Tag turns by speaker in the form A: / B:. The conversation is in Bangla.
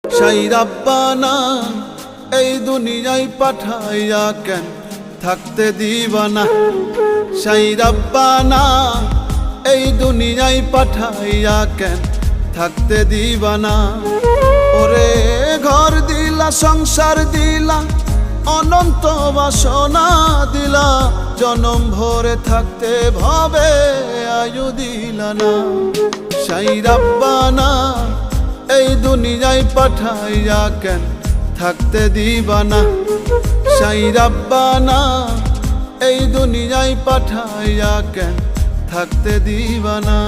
A: সাই রাব্বানা এই দুনিয়ায় পাঠাইয়া কেন থাকতে দিবানা। সাই রাব্বানা এই দুনিয়ায় পাঠাইয়া কেন থাকতে দিবানা। ওরে ঘর দিলা, সংসার দিলা, অনন্ত বাসনা দিলা, জনম ভরে থাকতে ভাবে আয়ু দিলা না। সাই রাব্বানা এই দুনিয়ায় পাঠাইয়া কেন থাকতে দিবানা। সাই রাব্বানা এই দুনিয়ায় পাঠাইয়া কেন থাকতে দিবানা।